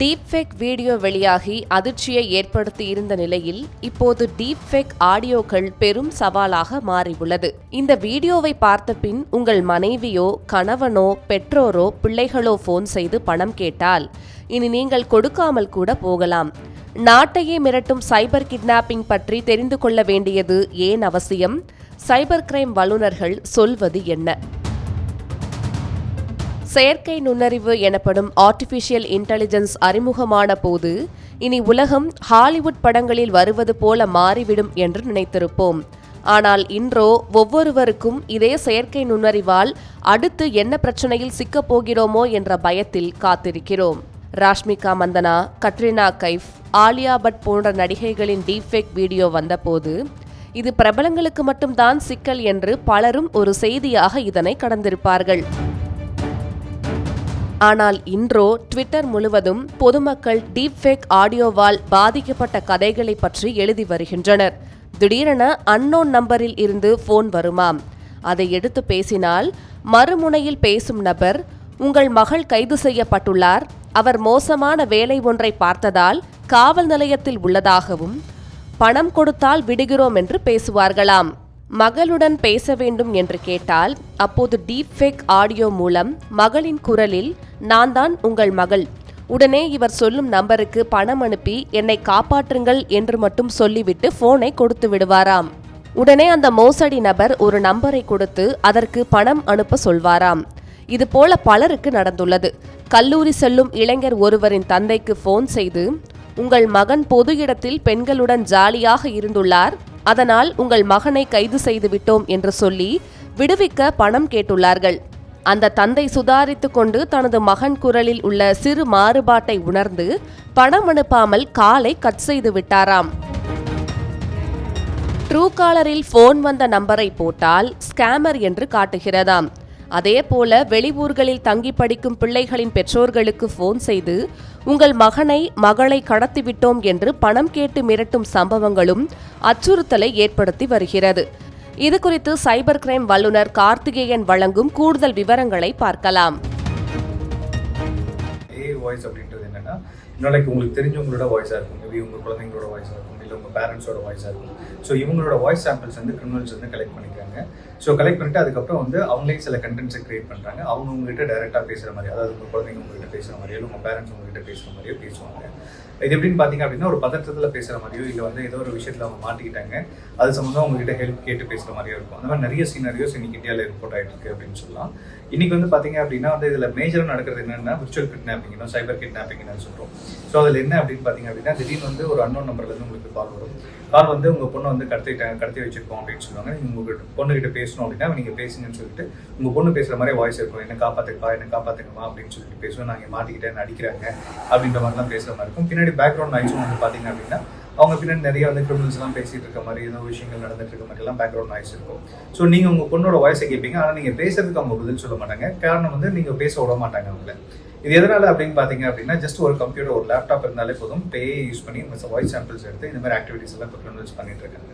Deepfake video வெளியாகி அதிர்ச்சியை ஏற்படுத்தி இருந்த நிலையில் இப்போது டீப்ஃபேக் ஆடியோக்கள் பெரும் சவாலாக மாறியுள்ளது. இந்த வீடியோவை பார்த்த பின் உங்கள் மனைவியோ கணவனோ பெற்றோரோ பிள்ளைகளோ போன் செய்து பணம் கேட்டால் இனி நீங்கள் கொடுக்காமல் கூட போகலாம். நாட்டையே மிரட்டும் சைபர் கிட்னாப்பிங் பற்றி தெரிந்து கொள்ள வேண்டியது ஏன் அவசியம்? சைபர் கிரைம் வல்லுநர்கள் சொல்வது என்ன? செயற்கை நுண்ணறிவு எனப்படும் ஆர்டிஃபிஷியல் இன்டெலிஜென்ஸ் அறிமுகமான போது இனி உலகம் ஹாலிவுட் படங்களில் வருவது போல மாறிவிடும் என்று நினைத்திருப்போம். ஆனால் இன்றோ ஒவ்வொருவருக்கும் இதே செயற்கை நுண்ணறிவால் அடுத்து என்ன பிரச்சனையில் சிக்கப் போகிறோமோ என்ற பயத்தில் காத்திருக்கிறோம். ராஷ்மிகா மந்தனா, கட்ரினா கைஃப், ஆலியா பட் போன்ற நடிகைகளின் டீப்ஃபேக் வீடியோ வந்தபோது இது பிரபலங்களுக்கு மட்டும்தான் சிக்கல் என்று பலரும் ஒரு செய்தியாக இதனை கடந்திருப்பார்கள். ஆனால் இன்றோ ட்விட்டர் முழுவதும் பொதுமக்கள் டீப்ஃபேக் ஆடியோவால் பாதிக்கப்பட்ட கதைகளை பற்றி எழுதி வருகின்றனர். திடீரென அன்னோன் நம்பரில் இருந்து போன் வருமாம். அதை எடுத்து பேசினால் மறுமுனையில் பேசும் நபர், உங்கள் மகள் கைது செய்யப்பட்டுள்ளார், அவர் மோசமான வேலை ஒன்றை பார்த்ததால் காவல் நிலையத்தில் உள்ளதாகவும் பணம் கொடுத்தால் விடுகிறோம் என்று பேசுவார்களாம். மகளுடன் பேச வேண்டும் என்று கேட்டால் அப்போது டீப்ஃபேக் ஆடியோ மூலம் மகளின் குரலில், நான் தான் உங்கள் மகள், உடனே இவர் சொல்லும் நம்பருக்கு பணம் அனுப்பி என்னை காப்பாற்றுங்கள் என்று மட்டும் சொல்லிவிட்டு போனை கொடுத்து விடுவாராம். உடனே அந்த மோசடி நபர் ஒரு நம்பரை கொடுத்து அதற்கு பணம் அனுப்ப சொல்வாராம். இதுபோல பலருக்கு நடந்துள்ளது. கல்லூரி செல்லும் இளைஞர் ஒருவரின் தந்தைக்கு போன் செய்து, உங்கள் மகன் பொது இடத்தில் பெண்களுடன் ஜாலியாக இருந்துள்ளார், அதனால் உங்கள் மகனை கைது செய்து விட்டோம் என்று சொல்லி விடுவிக்க பணம் கேட்டுள்ளார்கள். அந்த தந்தை சுதாரித்துக் கொண்டு தனது மகன் குரலில் உள்ள சிறு மாறுபாட்டை உணர்ந்து பணம் அனுப்பாமல் காலை கட் செய்து விட்டாராம். ட்ரூகாலரில் போன் வந்த நம்பரை போட்டால் ஸ்கேமர் என்று காட்டுகிறதாம். அதேபோல வெளியூர்களில் தங்கி படிக்கும் பிள்ளைகளின் பெற்றோர்களுக்கு போன் செய்து உங்கள் மகளை கடத்திவிட்டோம் என்று பணம் கேட்டு மிரட்டும் சம்பவங்களும் அச்சுறுத்தலை ஏற்படுத்தி வருகிறது. இது குறித்து சைபர் கிரைம் வல்லுநர் கார்த்திகேயன் வழங்கும் கூடுதல் விவரங்களை பார்க்கலாம். உங்களுக்கு தெரிஞ்சவங்களோட வாய்ஸாக இருக்கும், மேபி உங்கள் குழந்தைங்களோட வாய்ஸாக இருக்கும், இல்லை உங்கள் பேரண்ட்ஸோட வாய்ஸாக இருக்கும். ஸோ இவங்களோட வாய்ஸ் சாம்பிள்ஸ் வந்து கிரிமினல்ஸ் வந்து கலெக்ட் பண்ணிக்கிறாங்க. ஸோ கலெக்ட் பண்ணிட்டு அதுக்கப்புறம் வந்து அவங்களே சில கண்டென்ட்ஸை கிரியேட் பண்ணுறாங்க. அவங்க உங்ககிட்ட டைரெக்டாக பேசுகிற மாதிரி, அதாவது உங்கள் குழந்தைங்க உங்ககிட்ட பேசுகிற மாதிரியோ இல்லை உங்கள் பேரண்ட்ஸ் உங்ககிட்ட பேசுகிற மாதிரியோ பேசுவாங்க. இது எப்படின்னு பார்த்தீங்க அப்படின்னா, ஒரு பதற்றத்தில் பேசுகிற மாதிரியோ இல்லை வந்து ஏதோ ஒரு விஷயத்தில் அவங்க மாட்டிக்கிட்டாங்க, அது சம்மந்தம் உங்ககிட்ட ஹெல்ப் கேட்டு பேசுகிற மாதிரியோ இருக்கும். அந்த மாதிரி நிறைய சீனரியோஸ் இன்னைக்கு இந்தியாவில் ரிப்போர்ட் ஆகிட்டு இருக்கு அப்படின்னு சொல்லலாம். இன்னைக்கு வந்து பார்த்தீங்க அப்படின்னா வந்து இதில் மேஜராக நடக்கிறது என்னன்னா விர்ச்சுவல் கிட்னாப்பிங், சைபர் கிட்னாப்பிங்னு சொல்கிறோம். ஸோ அதில் என்ன அப்படின்னு பார்த்தீங்க அப்படின்னா, திடீர்னு வந்து ஒரு அன்னோன் நம்பர்லேருந்து உங்களுக்கு கால் வரும். கால் வந்து உங்கள் பொண்ணை வந்து கடத்தி வச்சிருக்கோம் அப்படின்னு சொல்லுவாங்க. நீங்கள் உங்கள் பொண்ணுகிட்ட பேசணும் அப்படின்னா நீங்கள் பேசுங்கன்னு சொல்லிட்டு உங்கள் பொண்ணு பேசுகிற மாதிரி வாய்ஸ் இருக்கும். என்ன காப்பாற்றுக்கமா அப்படின்னு சொல்லிட்டு பேசுவோம். நாங்கள் மாட்டிக்கிட்டேன் அடிக்கிறாங்க அப்படின்ற மாதிரிலாம் பேசுகிற மாதிரி இருக்கும். பின்னாடி பேக்ரவுண்ட் நாய்ஸும் வந்து பார்த்தீங்க அப்படின்னா அவங்க பின்னாடி நிறைய வந்து கிரிமினல்ஸ் எல்லாம் பேசிட்டு இருக்க மாதிரி, ஏதோ விஷயங்கள் நடந்துட்டு இருக்க மாதிரி எல்லாம் பேக்ரவுண்ட் நாய்ஸ் இருக்கும். ஸோ நீங்க உங்க பொண்ணோட வாய்ஸை கேட்பீங்க, ஆனால் நீங்க பேசுறதுக்கு அவங்க பதில் சொல்ல மாட்டாங்க. காரணம் வந்து நீங்க பேச விட மாட்டாங்க அவங்கள. இது எதனால அப்படின்னு பாத்தீங்க அப்படின்னா, ஜஸ்ட் ஒரு கம்ப்யூட்டர் ஒரு லேப்டாப் இருந்தாலே போதும், பேயை யூஸ் பண்ணி வாய்ஸ் சாம்பிள்ஸ் எடுத்து இந்த மாதிரி ஆக்டிவிட்டிஸ் எல்லாம் கிரிமினல்ஸ் பண்ணிட்டு இருக்காங்க.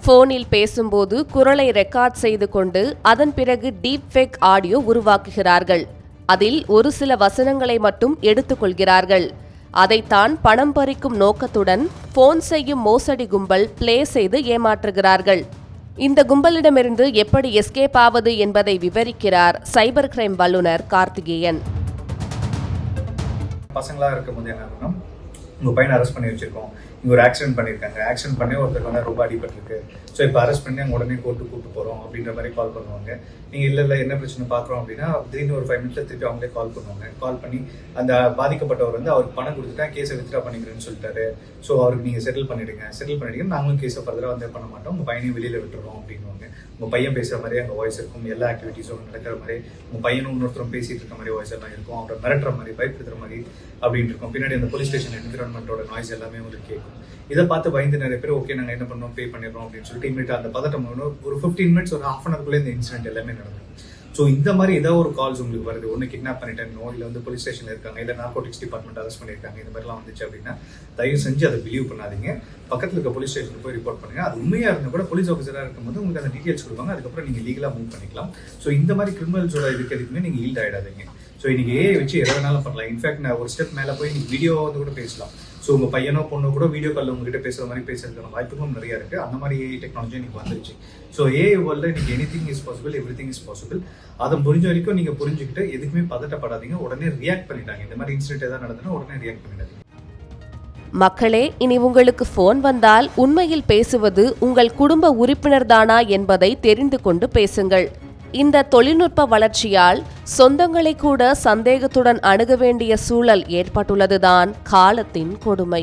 போனில் பேசும்போது குரலை ரெக்கார்ட் செய்து கொண்டு அதன் பிறகு டீப்ஃபேக் ஆடியோ உருவாக்குகிறார்கள். அதில் ஒரு சில வசனங்களை மட்டும் எடுத்துக்கொள்கிறார்கள். அதைத்தான் பணம் பறிக்கும் நோக்கத்துடன் போன் செய்யும் மோசடி கும்பல் பிளே செய்து ஏமாற்றுகிறார்கள். இந்த கும்பலிடமிருந்து எப்படி எஸ்கேப் ஆவது என்பதை விவரிக்கிறார் சைபர் கிரைம் வல்லுநர் கார்த்திகேயன். பசங்களா இருக்கும்போது என்ன பண்ணணும், உங்க பையனை அரெஸ்ட் பண்ணி வச்சிருக்கோம், இங்க ஒரு ஆக்சிடென்ட் பண்ணியிருக்காங்க, ஆக்சிடென்ட் பண்ணி ஒருத்தருக்கு வந்து ரொம்ப அடிபட்டிருக்கு, ஸோ இப்போ அரெஸ்ட் பண்ணி அங்கே உடனே கூட்டு போகிறோம் அப்படின்ற மாதிரி கால் பண்ணுவாங்க. நீங்கள் இல்லை என்ன பிரச்சனை பார்க்குறோம் அப்படின்னா திடீர்னு ஒரு 5 மினிட்ஸில் திருப்பி அவங்களே கால் பண்ணுவாங்க. கால் பண்ணி அந்த பாதிக்கப்பட்டவர் வந்து அவருக்கு பணம் கொடுத்துட்டா கேஸை வித்ட்ரா பண்ணிக்கிறேன்னு சொல்லிட்டாரு, ஸோ அவருக்கு நீங்கள் செட்டில் பண்ணிடுங்க, நாங்களும் கேஸை ஃபர்தராக வந்து பண்ண மாட்டோம், உங்கள் பையனையும் வெளியில் விட்டுறோம் அப்படின்வாங்க. உங்கள் பையன் பேசுகிற மாதிரி அங்கே வாய்ஸ் இருக்கும், எல்லா ஆக்டிவிட்டீஸும் நடக்கிற மாதிரி, உங்கள் பையனும் இன்னொருத்தரும் பேசிட்டு இருக்க மாதிரி வாய்ஸ் எல்லாம் இருக்கும், அவரை மிரட்டுற மாதிரி பயப்படுத்துற மாதிரி அப்படின்னு இருக்கும். பின்னாடி அந்த போலீஸ் ஸ்டேஷன் என்விரான்மெண்ட்டோட நாய்ஸ் எல்லாமே உங்களுக்கு கேட்கும். இதை பார்த்து பயந்து நிறைய பேர் ஓகே நாங்கள் என்ன பண்ணோம், பே பண்ணிடுறோம் அப்படின்னு சொல்லிட்டு இமீடியட்டாக அந்த பதட்டம் ஒரு 15 மினிட்ஸ் ஒரு ஹாஃப் அன் ஹவர்க்குள்ளே இந்த இன்சிடென்ட் எல்லாமே நடக்கும். ஸோ இந்த மாதிரி ஏதாவது ஒரு கால்ஸ் உங்களுக்கு வருது, ஒன்று கிட்னாப் பண்ணிட்டேனோ இல்லை வந்து போலீஸ் ஸ்டேஷன் இருக்காங்க, இல்லை நார்கோட்டிக்ஸ் டிபார்ட்மெண்ட் அரெஸ்ட் பண்ணியிருக்காங்க, இந்த மாதிரிலாம் வந்துச்சு அப்படின்னா தயவு செஞ்சு அதை பிலீவ் பண்ணாதீங்க. பக்கத்தில் இருக்க போலீஸ் ஸ்டேஷனுக்கு போய் ரிப்போர்ட் பண்ணுங்க. அது உண்மையாக இருந்தால் கூட போலீஸ் ஆஃபீஸராக இருக்கும்போது உங்களுக்கு அந்த டீட்டெயில்ஸ் கொடுப்பாங்க, அதுக்கப்புறம் நீங்கள் லீகலாக மூவ் பண்ணிக்கலாம். ஸோ இந்த மாதிரி கிரிமினல்ஸோட எதுக்குமே நீங்கள் ஈல்ட் ஆகிடாதீங்க. ஸோ இன்னைக்கு ஏஐ வச்சு எதை வேணாலும் பண்ணலாம். இன்ஃபேக்ட் நான் ஒரு ஸ்டெப் மேலே போய் இன்னைக்கு வீடியோ வந்து கூட பேசலாம். ஸோ உங்கள் பையனோ பொண்ணோ கூட வீடியோ காலில் உங்ககிட்ட பேசுகிற மாதிரி பேசுறதுக்கான வாய்ப்புகளும் நிறைய இருக்குது. அந்த மாதிரி ஏஐ டெக்னாலஜி இன்னைக்கு வந்துருச்சு. ஸோ ஏஐ வேர்ல்டில் இன்னைக்கு anything is possible, everything is possible. அதை முடிஞ்ச வரைக்கும் நீங்கள் புரிஞ்சுக்கிட்டு எதுக்குமே பதட்டப்படாதீங்க, உடனே ரியாக்ட் பண்ணிட்டாங்க. இந்த மாதிரி இன்சிடென்ட் ஏதாவது நடந்ததுன்னா உடனே ரியாக்ட் பண்ணிடாதீங்க. மக்களே, இனி உங்களுக்கு போன் வந்தால் உண்மையில் பேசுவது உங்கள் குடும்ப உறுப்பினர்தானா என்பதை தெரிந்து கொண்டு பேசுங்கள். இந்த தொழில்நுட்ப வளர்ச்சியால் சொந்தங்களை கூட சந்தேகத்துடன் அணுக வேண்டிய சூழல் ஏற்பட்டுள்ளதுதான் காலத்தின் கொடுமை.